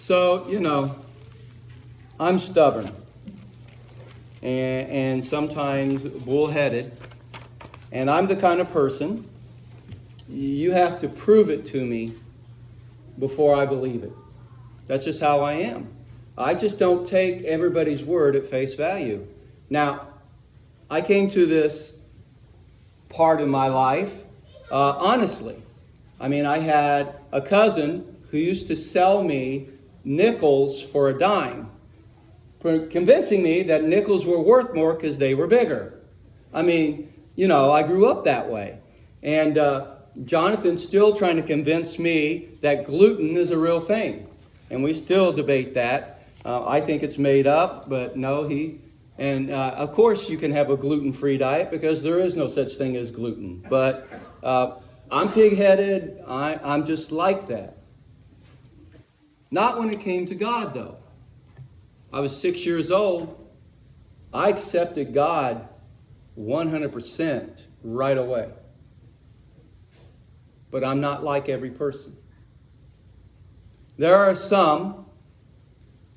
So, I'm stubborn and sometimes bullheaded. And I'm the kind of person, you have to prove it to me before I believe it. That's just how I am. I just don't take everybody's word at face value. Now, I came to this part of my life honestly. I mean, I had a cousin who used to sell me nickels for a dime, convincing me that nickels were worth more because they were bigger. I mean, I grew up that way. And Jonathan's still trying to convince me that gluten is a real thing. And we still debate that. I think it's made up, but no, And of course you can have a gluten-free diet because there is no such thing as gluten. But I'm pig-headed. I'm just like that. Not when it came to God, though. I was 6 years old. I accepted God 100% right away. But I'm not like every person. There are some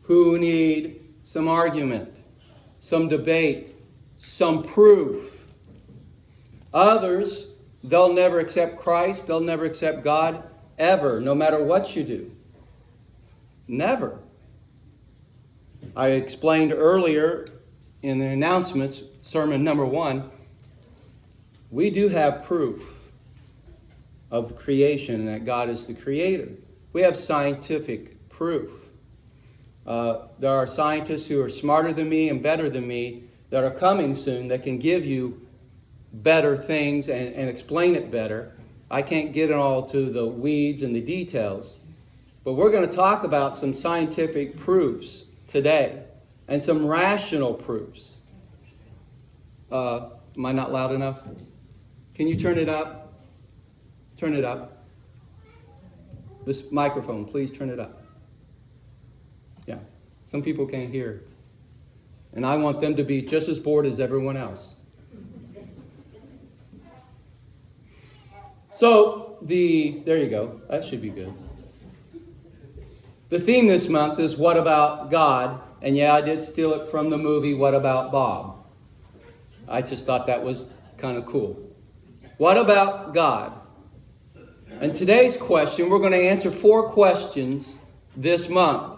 who need some argument, some debate, some proof. Others, they'll never accept Christ, they'll never accept God, ever, no matter what you do. Never. I explained earlier in the announcements, sermon number 1, we do have proof of creation and that God is the creator. We have scientific proof. There are scientists who are smarter than me and better than me that are coming soon that can give you better things and explain it better. I can't get it all to the weeds and the details. But we're going to talk about some scientific proofs today and some rational proofs. Am I not loud enough? Can you turn it up? Turn it up. This microphone, please turn it up. Yeah. Some people can't hear. And I want them to be just as bored as everyone else. So, there you go. That should be good. The theme this month is What About God? And yeah, I did steal it from the movie What About Bob? I just thought that was kind of cool. What about God? And today's question, we're going to answer 4 questions this month.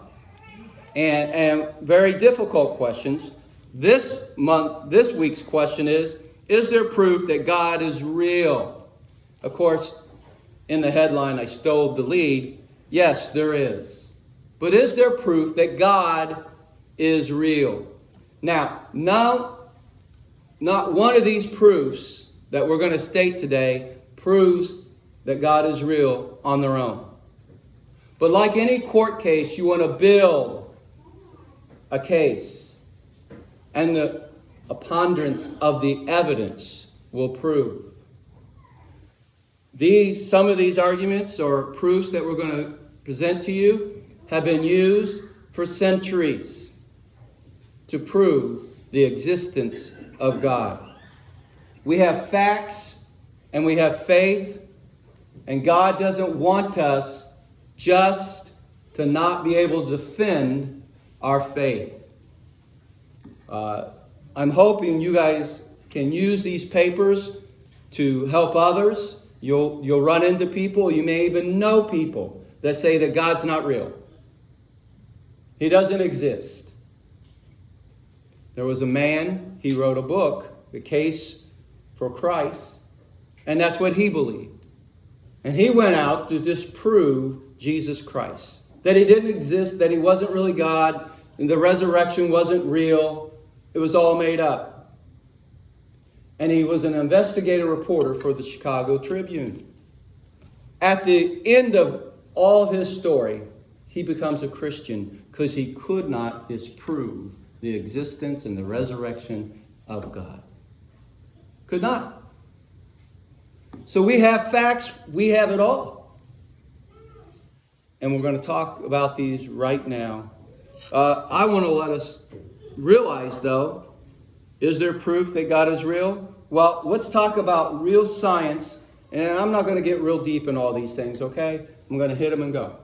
And very difficult questions. This week's question is there proof that God is real? Of course, in the headline, I stole the lead. Yes, there is. But is there proof that God is real? Now, not one of these proofs that we're going to state today proves that God is real on their own. But like any court case, you want to build a case. And the preponderance of the evidence will prove. Some of these arguments or proofs that we're going to present to you have been used for centuries to prove the existence of God. We have facts and we have faith, and God doesn't want us just to not be able to defend our faith. I'm hoping you guys can use these papers to help others. You'll run into people, you may even know people that say that God's not real. He doesn't exist. There was a man, he wrote a book, The Case for Christ, and that's what he believed. And he went out to disprove Jesus Christ. That he didn't exist, that he wasn't really God, and the resurrection wasn't real. It was all made up. And he was an investigative reporter for the Chicago Tribune. At the end of all his story, he becomes a Christian because he could not disprove the existence and the resurrection of God. Could not. So we have facts, we have it all. And we're going to talk about these right now. I want to let us realize, though, is there proof that God is real? Well, let's talk about real science. And I'm not going to get real deep in all these things, okay? I'm going to hit them and go.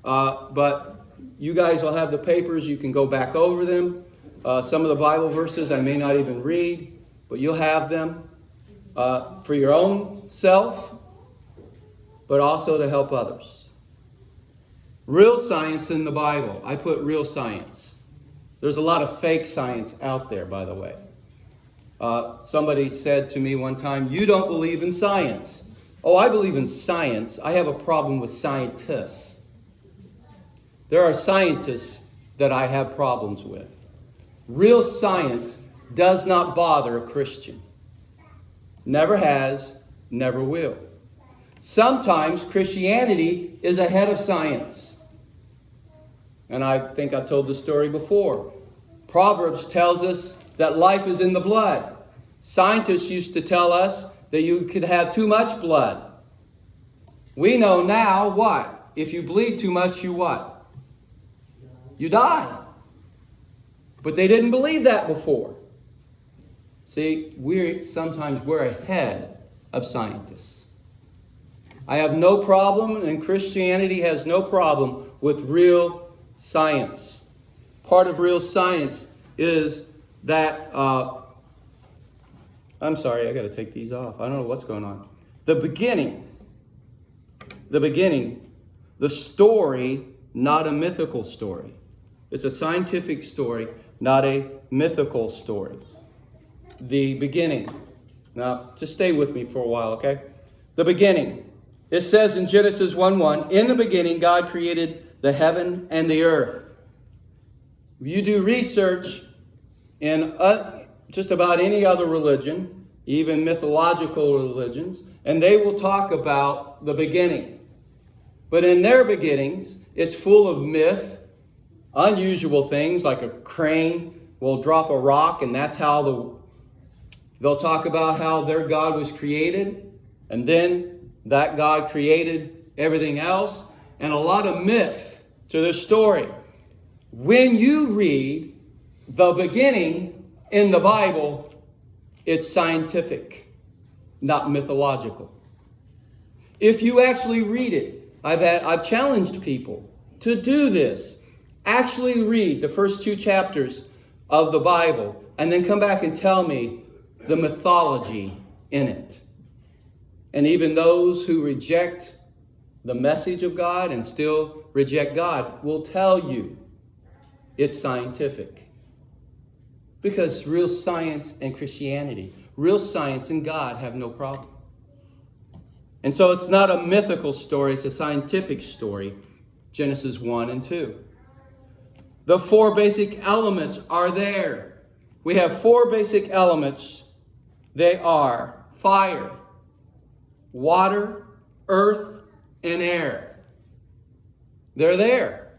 But you guys will have the papers. You can go back over them. Some of the Bible verses I may not even read, but you'll have them for your own self, but also to help others. Real science in the Bible. I put real science. There's a lot of fake science out there, by the way. Somebody said to me one time, "You don't believe in science." Oh, I believe in science. I have a problem with scientists. There are scientists that I have problems with. Real science does not bother a Christian. Never has, never will. Sometimes Christianity is ahead of science. And I think I've told the story before. Proverbs tells us that life is in the blood. Scientists used to tell us that you could have too much blood. We know now what? If you bleed too much, you what? You die. But they didn't believe that before. See, sometimes we're ahead of scientists. I have no problem, and Christianity has no problem with real science. Part of real science is that, I'm sorry, I got to take these off. I don't know what's going on. The beginning, the story, not a mythical story. It's a scientific story, not a mythical story. The beginning. Now, just stay with me for a while, okay? The beginning. It says in Genesis 1:1, "In the beginning, God created the heaven and the earth." If you do research in just about any other religion, even mythological religions, and they will talk about the beginning. But in their beginnings, it's full of myth, unusual things like a crane will drop a rock, and that's how they'll talk about how their God was created, and then that God created everything else, and a lot of myth to their story. When you read the beginning in the Bible, it's scientific, not mythological. If you actually read it, I've challenged people to do this. Actually read the first 2 chapters of the Bible, and then come back and tell me the mythology in it. And even those who reject the message of God and still reject God will tell you it's scientific. Because real science and Christianity, real science and God have no problem. And so it's not a mythical story, it's a scientific story. Genesis 1 and 2. The 4 basic elements are there. We have 4 basic elements. They are fire, water, earth, and air. They're there.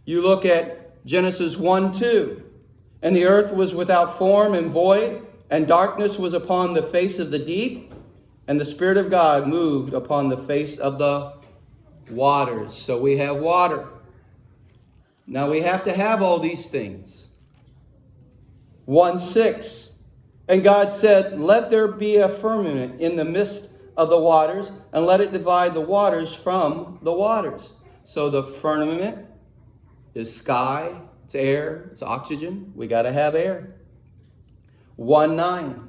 You look at Genesis 1:2. "And the earth was without form and void, and darkness was upon the face of the deep, and the Spirit of God moved upon the face of the waters." So we have water. Now we have to have all these things. 1:6. "And God said, Let there be a firmament in the midst of the waters, and let it divide the waters from the waters." So the firmament is sky, it's air, it's oxygen. We got to have air. 1:9.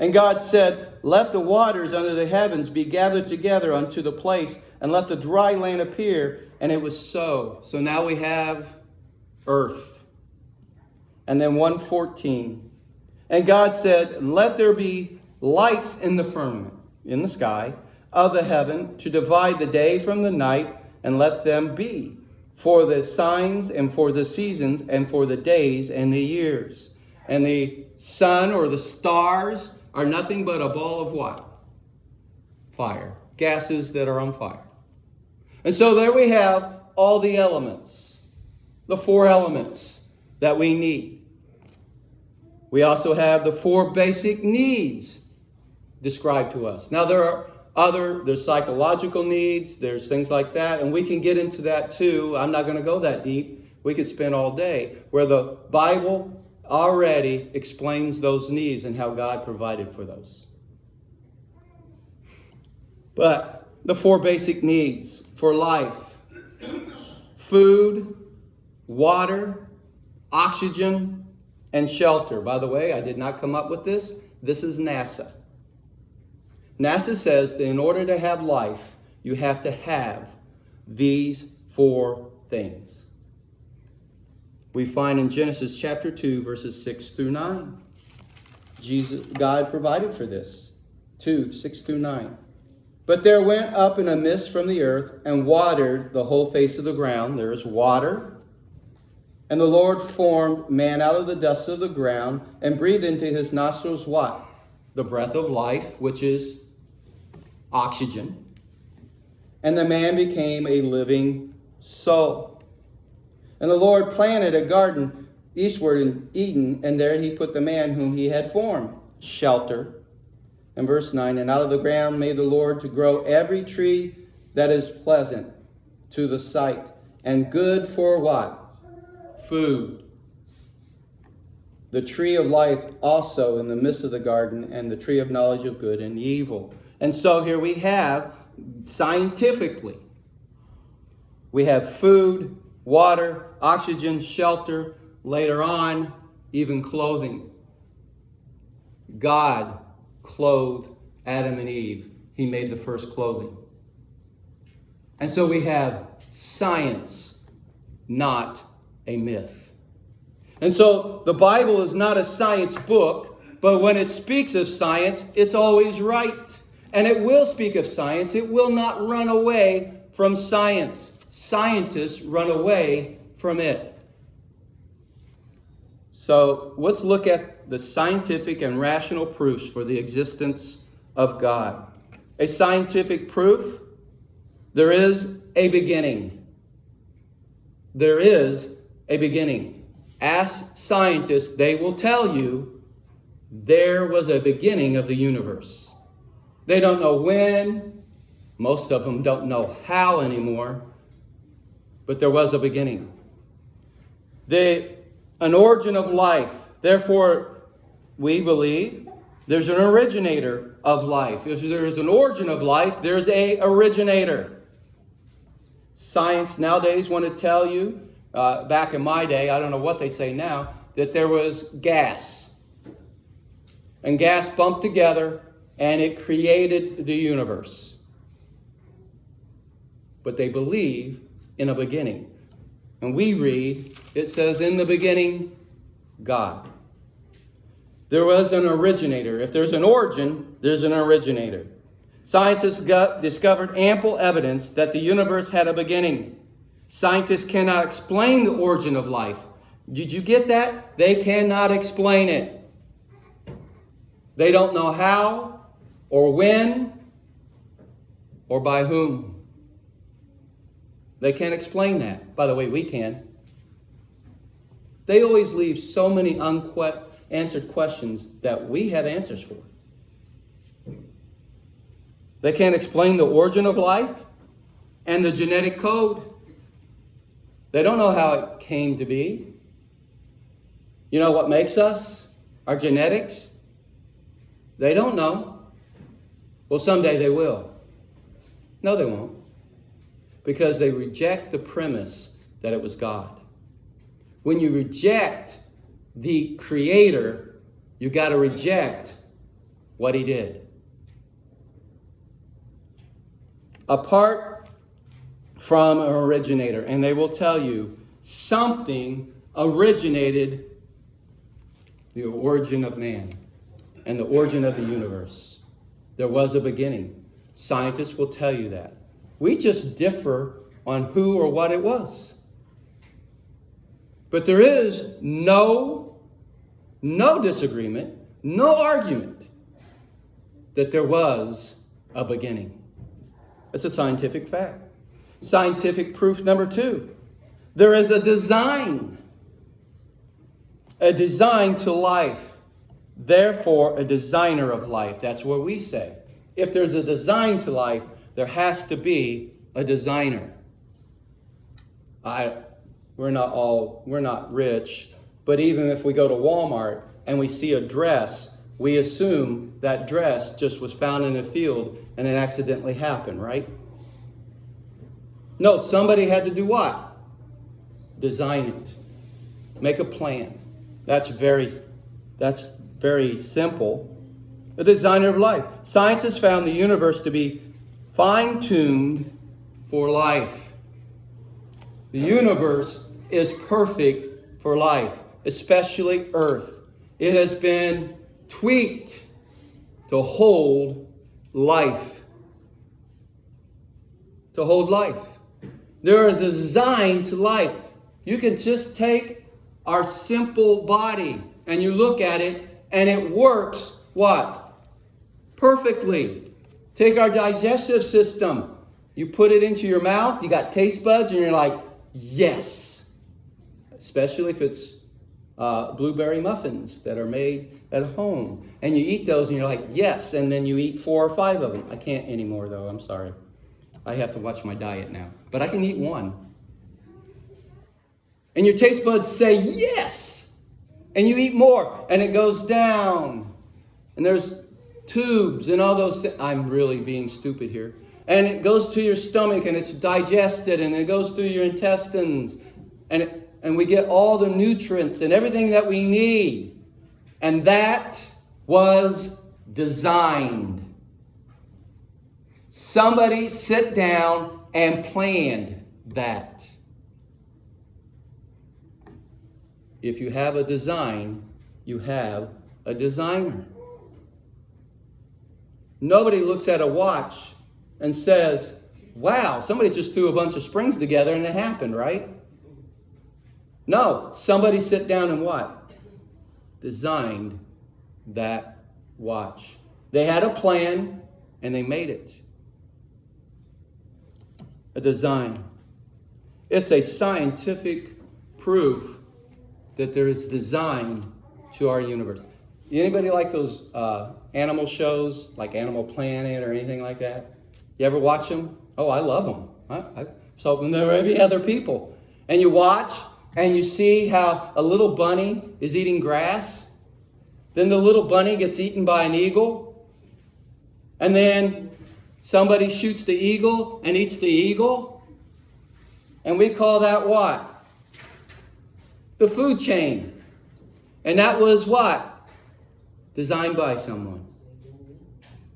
"And God said, Let the waters under the heavens be gathered together unto the place, and let the dry land appear. And it was so." So now we have earth. And then 1:14. "And God said, Let there be lights in the firmament," in the sky, "of the heaven, to divide the day from the night, and let them be for the signs and for the seasons and for the days and the years." And the sun or the stars are nothing but a ball of what? Fire. Gases that are on fire. And so there we have all the elements. The 4 elements that we need. We also have the 4 basic needs described to us. Now there's psychological needs, there's things like that, and we can get into that too. I'm not going to go that deep. We could spend all day, where the Bible already explains those needs and how God provided for those. But the 4 basic needs for life. food, water, oxygen, and shelter. By the way, I did not come up with this. This is NASA. NASA says that in order to have life, you have to have these 4 things. We find in Genesis chapter 2, verses 6 through 9. God provided for this. 2, 6 through 9. But there went up in a mist from the earth and watered the whole face of the ground. There is water. And the Lord formed man out of the dust of the ground and breathed into his nostrils what? The breath of life, which is oxygen. And the man became a living soul. And the Lord planted a garden eastward in Eden, and there he put the man whom he had formed. Shelter. And verse 9, and out of the ground made the Lord to grow every tree that is pleasant to the sight, and good for what? Food. The tree of life also in the midst of the garden, and the tree of knowledge of good and evil. And so here we have, scientifically, we have food, water, oxygen, shelter, later on, even clothing. God clothed Adam and Eve. He made the first clothing. And so we have science, not a myth. And so the Bible is not a science book, but when it speaks of science, it's always right. And it will speak of science. It will not run away from science. Scientists run away from it. So let's look at the scientific and rational proofs for the existence of God. A scientific proof, there is a beginning. There is a beginning. Ask scientists, they will tell you there was a beginning of the universe. They don't know when. Most of them don't know how anymore. But there was a beginning. An origin of life. Therefore, we believe there's an originator of life. If there is an origin of life, there's an originator. Science nowadays want to tell you, back in my day, I don't know what they say now, that there was gas. And gas bumped together and it created the universe. But they believe in a beginning. And we read, it says, in the beginning, God. There was an originator. If there's an origin, there's an originator. Scientists discovered ample evidence that the universe had a beginning. Scientists cannot explain the origin of life. Did you get that? They cannot explain it. They don't know how, or when, or by whom. They can't explain that. By the way, we can. They always leave so many unanswered questions that we have answers for. They can't explain the origin of life and the genetic code. They don't know how it came to be. You know what makes us? Our genetics? They don't know. Well, someday they will. No, they won't. Because they reject the premise that it was God. When you reject the Creator, you got to reject what He did. Apart from an originator, and they will tell you something originated the origin of man and the origin of the universe. There was a beginning. Scientists will tell you that. We just differ on who or what it was. But there is no disagreement, no argument that there was a beginning. It's a scientific fact. Scientific proof number 2. There is a design. A design to life. Therefore, a designer of life. That's what we say. If there's a design to life, there has to be a designer. We're not rich, but even if we go to Walmart and we see a dress, we assume that dress just was found in a field and it accidentally happened, right? No, somebody had to do what? Design it. Make a plan. That's very simple. The designer of life. Science has found the universe to be fine-tuned for life. The universe is perfect for life, especially Earth. It has been tweaked to hold life. To hold life. There is a design to life. You can just take our simple body and you look at it and it works, what? Perfectly. Take our digestive system. You put it into your mouth, you got taste buds, and you're like, yes. Especially if it's blueberry muffins that are made at home. And you eat those and you're like, yes. And then you eat 4 or 5 of them. I can't anymore though, I'm sorry. I have to watch my diet now. But I can eat 1. And your taste buds say yes. And you eat more. And it goes down. And there's tubes and all those things. I'm really being stupid here. And it goes to your stomach and it's digested and it goes through your intestines. And we get all the nutrients and everything that we need. And that was designed. Somebody sit down and planned that. If you have a design, you have a designer. Nobody looks at a watch and says, wow, somebody just threw a bunch of springs together and it happened, right? No, somebody sit down and what? Designed that watch. They had a plan and they made it. A design. It's a scientific proof that there is design to our universe. Anybody like those animal shows, like Animal Planet or anything like that? You ever watch them? Oh, I love them. I was hoping there would be other people. And you watch and you see how a little bunny is eating grass. Then the little bunny gets eaten by an eagle. And then somebody shoots the eagle and eats the eagle. And we call that what? The food chain. And that was what? Designed by someone.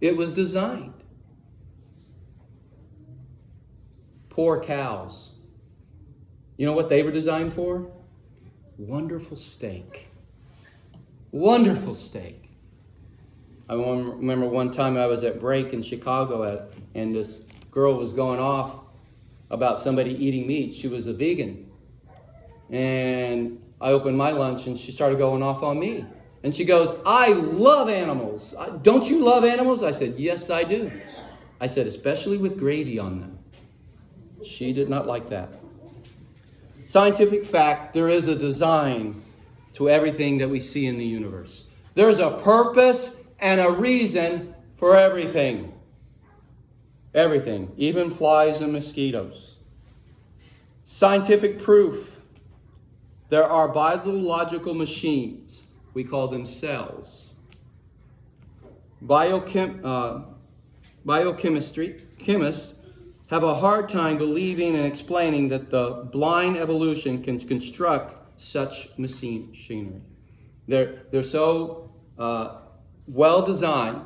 It was designed. Poor cows. You know what they were designed for? Wonderful steak. Wonderful steak. I remember one time I was at break in Chicago and this girl was going off about somebody eating meat. She was a vegan. And I opened my lunch and she started going off on me. And she goes, I love animals. Don't you love animals? I said, yes, I do. I said, especially with gravy on them. She did not like that. Scientific fact, there is a design to everything that we see in the universe. There's a purpose and a reason for everything. Everything, even flies and mosquitoes. Scientific proof. There are biological machines. We call them cells. Chemists have a hard time believing and explaining that the blind evolution can construct such machinery. They're so well designed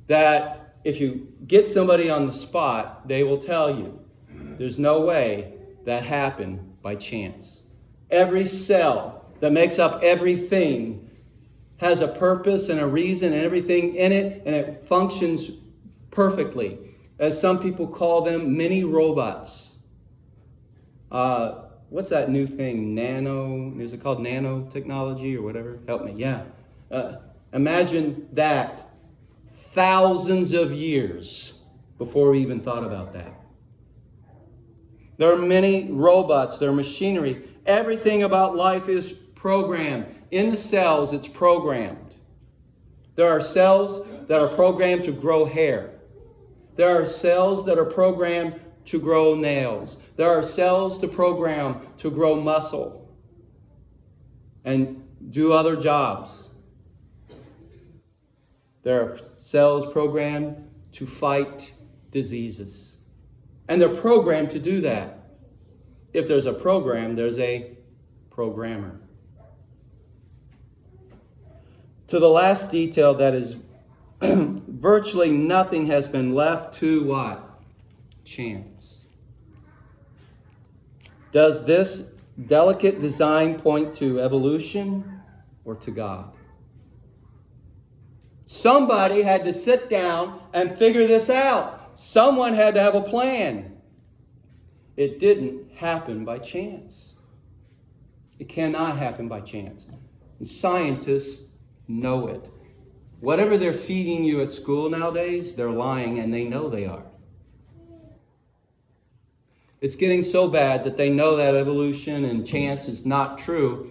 that if you get somebody on the spot, they will tell you there's no way that happened by chance. Every cell that makes up everything has a purpose and a reason and everything in it, and it functions perfectly. As some people call them, mini robots. What's that new thing? Is it called nanotechnology or whatever? Help me. Yeah. Imagine that thousands of years before we even thought about that. There are many robots, there are machinery. Everything about life is programmed. In the cells, it's programmed. There are cells that are programmed to grow hair. There are cells that are programmed to grow nails. There are cells to program to grow muscle and do other jobs. There are cells programmed to fight diseases. And they're programmed to do that. If there's a program, there's a programmer. To the last detail, that is, virtually nothing has been left to what? Chance. Does this delicate design point to evolution or to God? Somebody had to sit down and figure this out. Someone had to have a plan. It didn't happen by chance. It cannot happen by chance. And scientists know it. Whatever they're feeding you at school nowadays, they're lying, and they know they are. It's getting so bad that they know that evolution and chance is not true.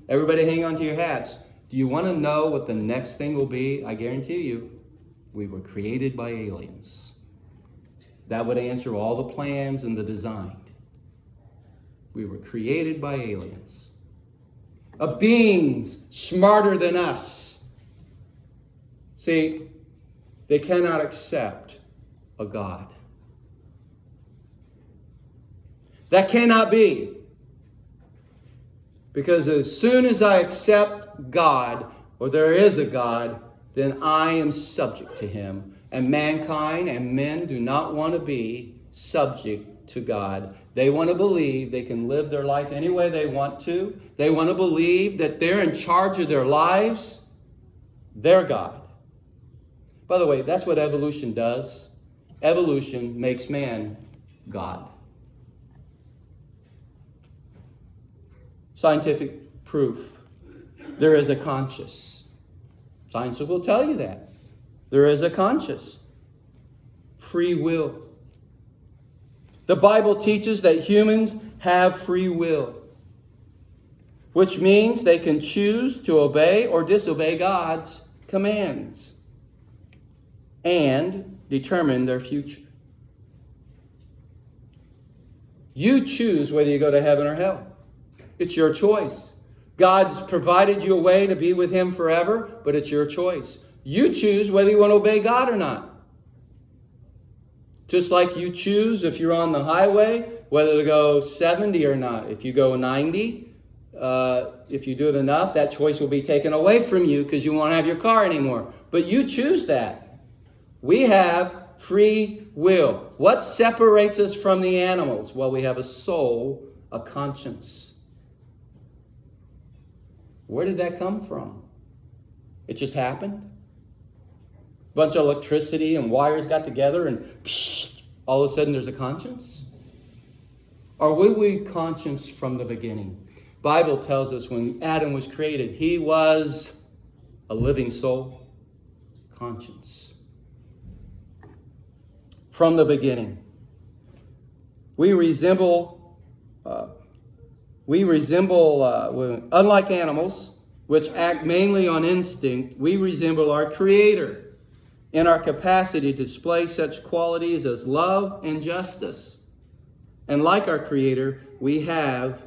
Everybody hang on to your hats. Do you want to know what the next thing will be? I guarantee you, we were created by aliens. That would answer all the plans and the design. We were created by aliens. Of beings smarter than us. See, they cannot accept a God. That cannot be. Because as soon as I accept God, or there is a God, then I am subject to Him. And mankind and men do not want to be subject to God. They want to believe they can live their life any way they want to. They want to believe that they're in charge of their lives. They're God. By the way, that's what evolution does. Evolution makes man God. Scientific proof. There is a conscience. Science will tell you that. There is a conscience. Free will. The Bible teaches that humans have free will, which means they can choose to obey or disobey God's commands and determine their future. You choose whether you go to heaven or hell. It's your choice. God's provided you a way to be with Him forever, but it's your choice. You choose whether you want to obey God or not. Just like you choose if you're on the highway, whether to go 70 or not. If you go 90, if you do it enough, that choice will be taken away from you because you won't have your car anymore. But you choose that. We have free will. What separates us from the animals? Well, we have a soul, a conscience. Where did that come from? It just happened? A bunch of electricity and wires got together and all of a sudden there's a conscience? Or were we conscious from the beginning? Bible tells us when Adam was created, he was a living soul, conscience. From the beginning. We resemble, unlike animals, which act mainly on instinct, we resemble our Creator in our capacity to display such qualities as love and justice. And like our Creator, we have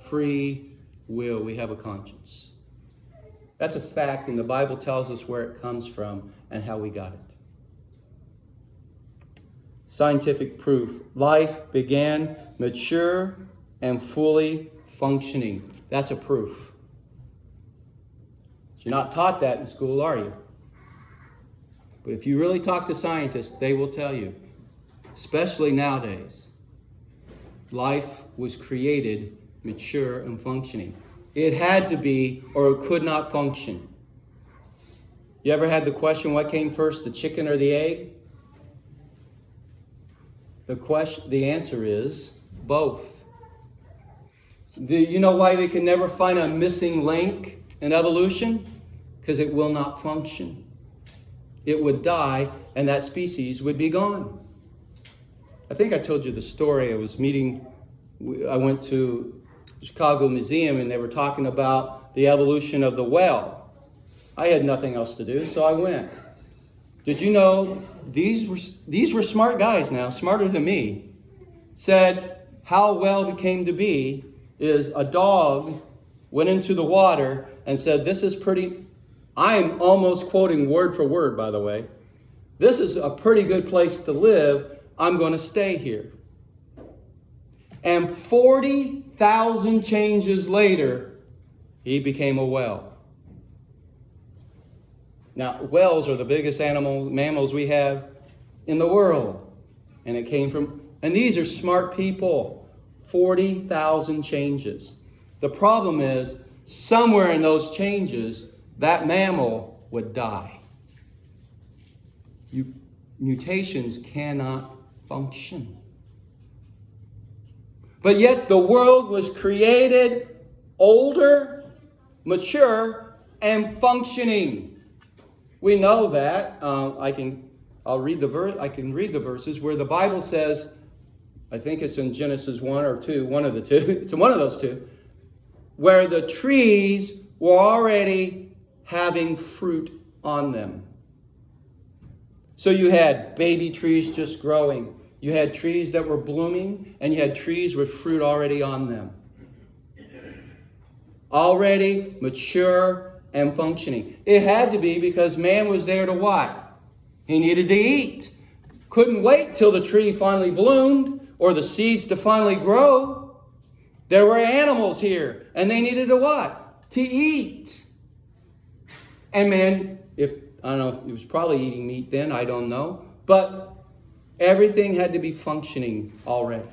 free will. We have a conscience. That's a fact, and the Bible tells us where it comes from and how we got it. Scientific proof. Life began mature and fully functioning. That's a proof. You're not taught that in school, are you? But if you really talk to scientists, they will tell you, especially nowadays, life was created mature and functioning. It had to be, or it could not function. You ever had the question, what came first, the chicken or the egg? The answer is both. You know why they can never find a missing link in evolution? Because it will not function. It would die, and that species would be gone. I think I told you the story. I went to the Chicago Museum, and they were talking about the evolution of the whale. I had nothing else to do, so I went. Did you know these were smart guys now, smarter than me, said how whale became to be is a dog went into the water and said, this is pretty... I am almost quoting word for word, by the way. This is a pretty good place to live. I'm going to stay here. And 40,000 changes later, he became a whale. Now, whales are the biggest mammals we have in the world. And these are smart people. 40,000 changes. The problem is, somewhere in those changes, that mammal would die. Mutations cannot function. But yet the world was created older, mature, and functioning. We know that. I can read the verses where the Bible says, I think it's in Genesis 1 or 2, one of the two. It's one of those two, where the trees were already having fruit on them. So you had baby trees just growing. You had trees that were blooming, and you had trees with fruit already on them. Already mature and functioning. It had to be because man was there to what? He needed to eat. Couldn't wait till the tree finally bloomed or the seeds to finally grow. There were animals here, and they needed to what? To eat. And man, I don't know, he was probably eating meat then, I don't know. But everything had to be functioning already.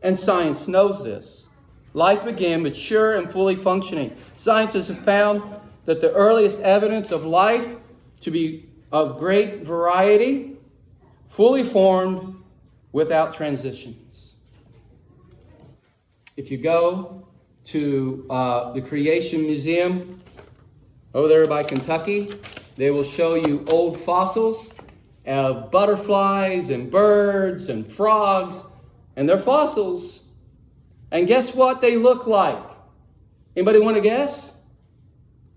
And science knows this. Life began mature and fully functioning. Scientists have found that the earliest evidence of life to be of great variety, fully formed, without transitions. If you go to the Creation Museum over there by Kentucky, they will show you old fossils of butterflies and birds and frogs, and they're fossils. And guess what they look like? Anybody want to guess?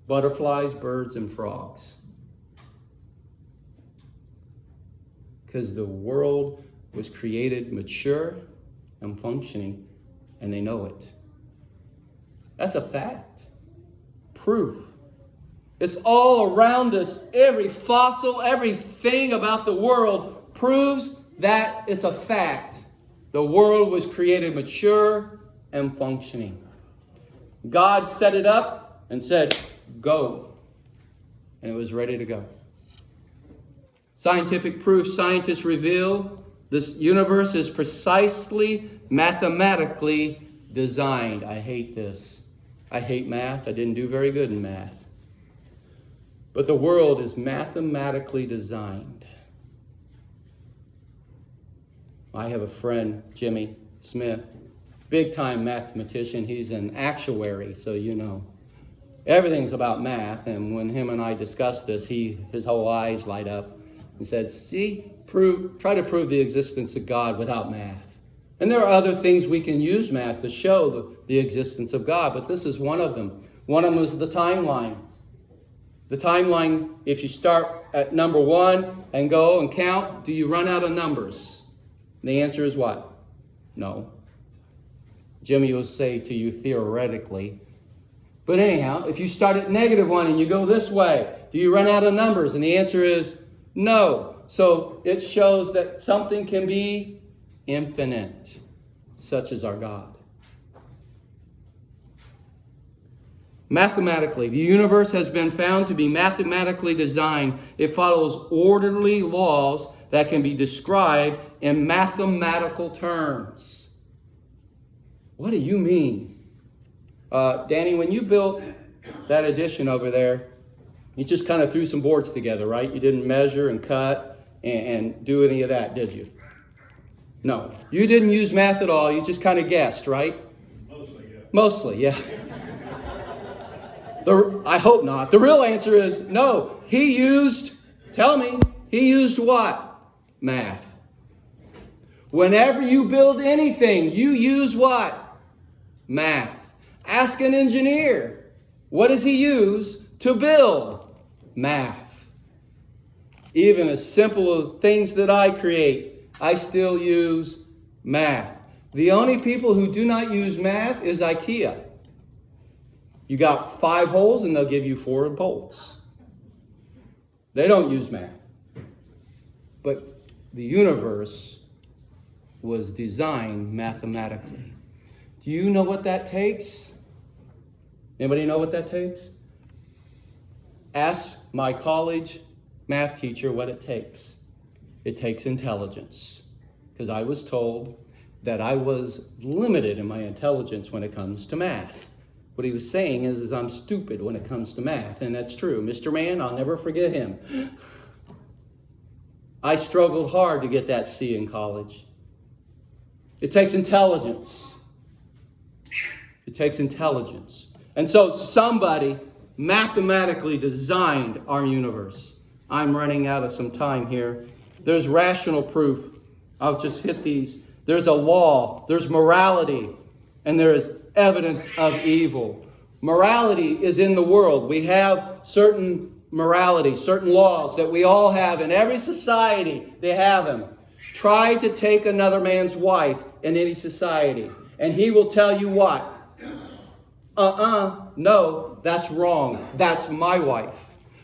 Butterflies, birds, and frogs. Because the world was created mature and functioning, and they know it. That's a fact. Proof. It's all around us. Every fossil, everything about the world proves that it's a fact. The world was created mature and functioning. God set it up and said, go. And it was ready to go. Scientific proof. Scientists reveal this universe is precisely mathematically designed. I hate this. I hate math. I didn't do very good in math. But the world is mathematically designed. I have a friend, Jimmy Smith, big-time mathematician. He's an actuary, so you know. Everything's about math, and when him and I discussed this, his whole eyes light up and said, try to prove the existence of God without math. And there are other things we can use math to show the existence of God, but this is one of them. One of them is the timeline. The timeline, if you start at number 1 and go and count, do you run out of numbers? And the answer is what? No. Jimmy will say to you theoretically. But anyhow, if you start at -1 and you go this way, do you run out of numbers? And the answer is no. So it shows that something can be infinite, such as our God. Mathematically, the universe has been found to be mathematically designed. It follows orderly laws that can be described in mathematical terms. What do you mean? Danny, when you built that addition over there, you just kind of threw some boards together, right? You didn't measure and cut and do any of that, did you? No. You didn't use math at all. You just kind of guessed, right? Mostly, yeah. I hope not. The real answer is no. He used what? Math. Whenever you build anything, you use what? Math. Ask an engineer. What does he use to build? Math. Even as simple as things that I create, I still use math. The only people who do not use math is IKEA. You got 5 holes and they'll give you 4 bolts. They don't use math. But the universe was designed mathematically. Do you know what that takes? Anybody know what that takes? Ask my college math teacher what it takes. It takes intelligence. Because I was told that I was limited in my intelligence when it comes to math. What he was saying is I'm stupid when it comes to math, and that's true. Mr. Mann, I'll never forget him. I struggled hard to get that C in college. It takes intelligence. It takes intelligence. And so somebody mathematically designed our universe. I'm running out of some time here. There's rational proof. I'll just hit these. There's a law, there's morality, and there is evidence of evil. Morality is in the world. We have certain morality, certain laws that we all have in every society. They have them. Try to take another man's wife in any society, and he will tell you what? No, that's wrong. That's my wife.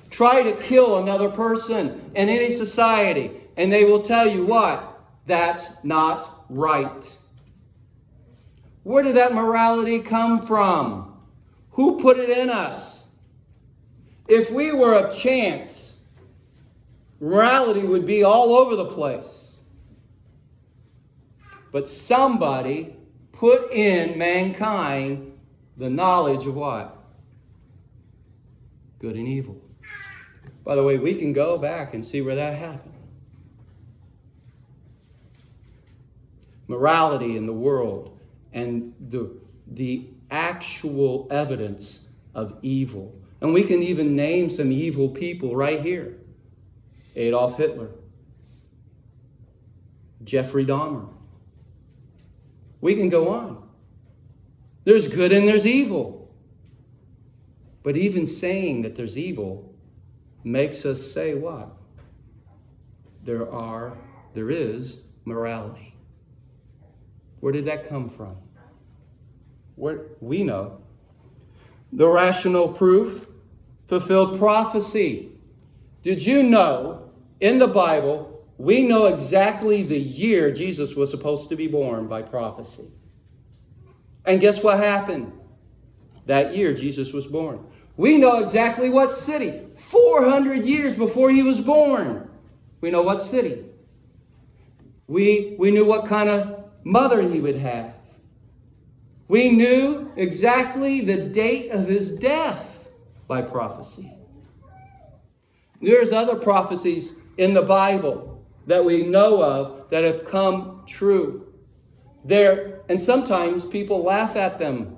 Try to kill another person in any society, and they will tell you what? That's not right. Where did that morality come from? Who put it in us? If we were of chance, morality would be all over the place. But somebody put in mankind the knowledge of what? Good and evil. By the way, we can go back and see where that happened. Morality in the world and the actual evidence of evil. And we can even name some evil people right here. Adolf Hitler. Jeffrey Dahmer. We can go on. There's good and there's evil. But even saying that there's evil makes us say what? There is morality. Where did that come from? We know. The rational proof fulfilled prophecy. Did you know in the Bible we know exactly the year Jesus was supposed to be born by prophecy? And guess what happened? That year Jesus was born. We know exactly what city. 400 years before he was born. We know what city. We knew what kind of mother he would have. We knew exactly the date of his death by prophecy. There's other prophecies in the Bible that we know of that have come true. And sometimes people laugh at them.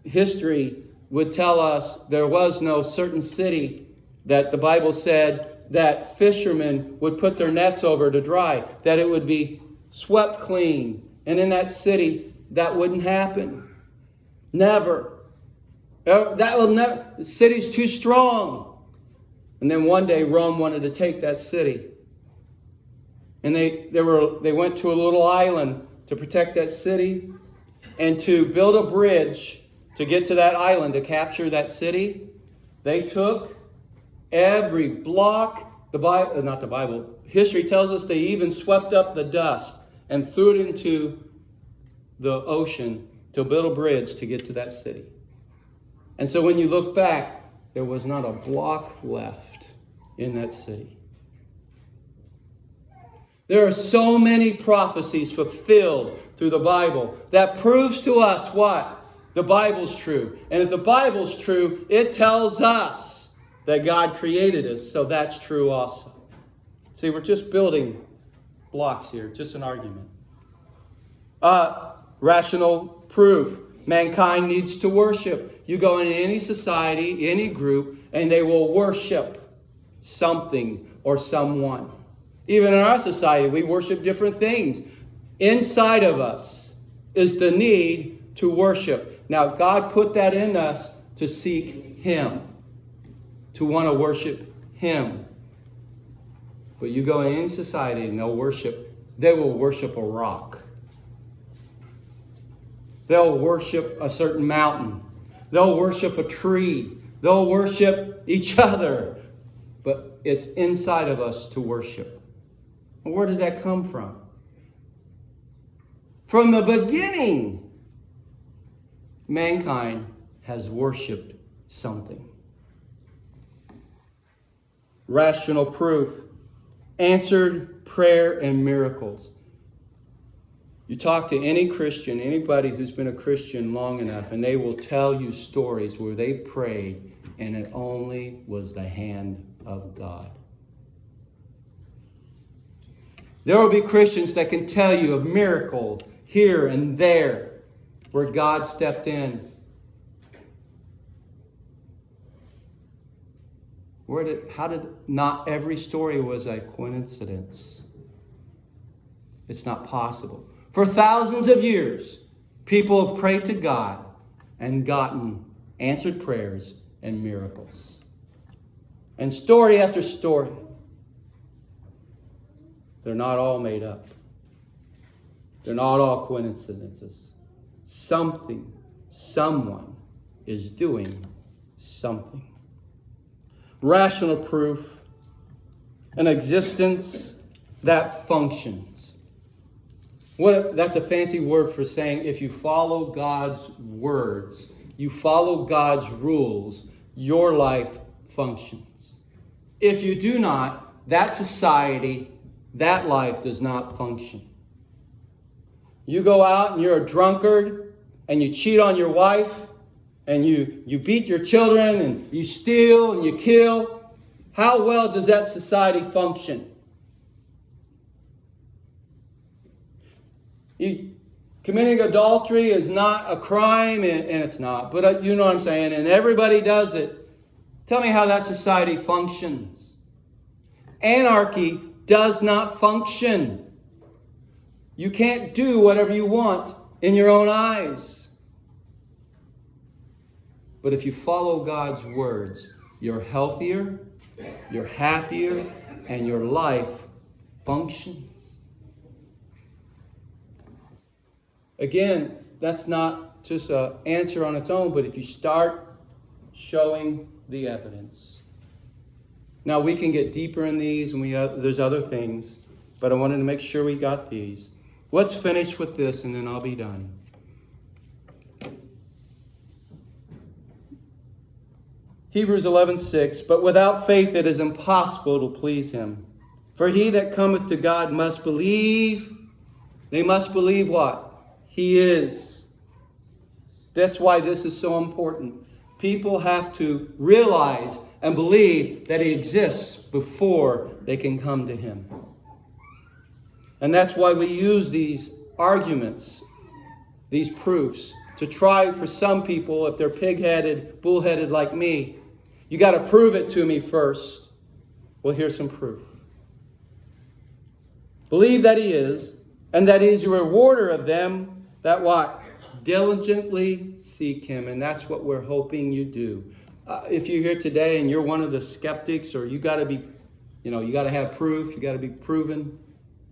History would tell us there was no certain city that the Bible said that fishermen would put their nets over to dry, that it would be swept clean. And in that city, that wouldn't happen. Never. That will never. The city's too strong. And then one day Rome wanted to take that city. And they went to a little island to protect that city and to build a bridge to get to that island to capture that city. They took every block. Not the Bible. History tells us they even swept up the dust and threw it into the ocean to build a bridge to get to that city. And so when you look back, there was not a block left in that city. There are so many prophecies fulfilled through the Bible that proves to us what? The Bible's true. And if the Bible's true, it tells us that God created us. So that's true also. See, we're just building blocks here, just an argument. Rational proof. Mankind needs to worship. You go into any society, any group, and they will worship something or someone. Even in our society, we worship different things. Inside of us is the need to worship. Now, God put that in us to seek Him, to want to worship Him. But you go in any society and they will worship a rock. They'll worship a certain mountain. They'll worship a tree. They'll worship each other. But it's inside of us to worship. Where did that come from? From the beginning, mankind has worshipped something. Rational proof, answered prayer, and miracles. You talk to any Christian, anybody who's been a Christian long enough, and they will tell you stories where they prayed and it only was the hand of God. There will be Christians that can tell you of miracles here and there where God stepped in. Not every story was a coincidence. It's not possible. For thousands of years, people have prayed to God and gotten answered prayers and miracles. And story after story. They're not all made up. They're not all coincidences. Someone is doing something. Rational proof, an existence that functions. That's a fancy word for saying if you follow God's words, you follow God's rules, your life functions. If you do not, that society, that life does not function. You go out and you're a drunkard and you cheat on your wife and you beat your children and you steal and you kill. How well does that society function? Committing adultery is not a crime, and it's not. But you know what I'm saying, and everybody does it. Tell me how that society functions. Anarchy does not function. You can't do whatever you want in your own eyes. But if you follow God's words, you're healthier, you're happier, and your life functions. Again, that's not just an answer on its own, but if you start showing the evidence. Now, we can get deeper in these, and there's other things, but I wanted to make sure we got these. Let's finish with this, and then I'll be done. Hebrews 11:6, but without faith it is impossible to please him. For he that cometh to God must believe. They must believe what? He is. That's why this is so important. People have to realize and believe that he exists before they can come to him. And that's why we use these arguments, these proofs, to try for some people, if they're pig-headed, bull-headed like me, you got to prove it to me first. Well, here's some proof. Believe that he is, and that he is a rewarder of them that what? Diligently seek him. And that's what we're hoping you do. If you're here today and you're one of the skeptics, or you got to be, you got to have proof, you got to be proven.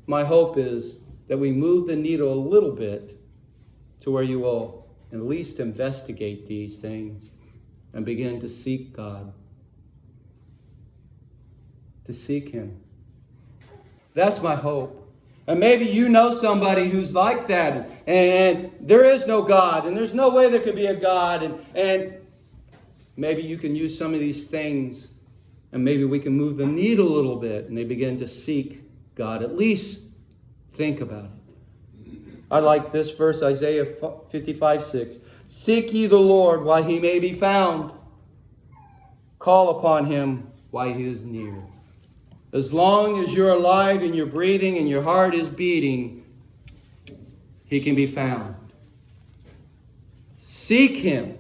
My hope is that we move the needle a little bit to where you will at least investigate these things and begin to seek God. To seek him. That's my hope. And maybe you know somebody who's like that, and there is no God, and there's no way there could be a God, and maybe you can use some of these things, and maybe we can move the needle a little bit, and they begin to seek God. At least think about it. I like this verse, Isaiah 55:6. Seek ye the Lord while he may be found. Call upon him while he is near. As long as you're alive and you're breathing and your heart is beating, he can be found. Seek him.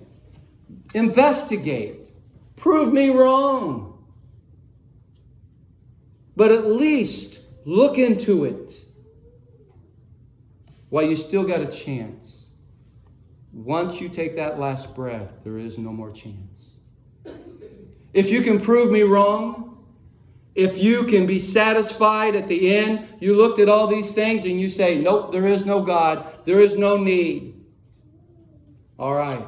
Investigate. Prove me wrong. But at least look into it while you still got a chance. Once you take that last breath, there is no more chance. If you can prove me wrong, if you can be satisfied at the end, you looked at all these things and you say, nope, there is no God, there is no need. All right.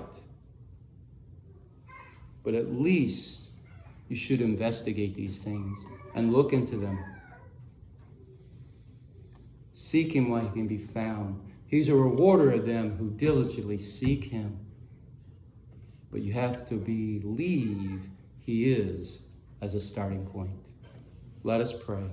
But at least you should investigate these things and look into them. Seek him while he can be found. He's a rewarder of them who diligently seek him. But you have to believe he is as a starting point. Let us pray.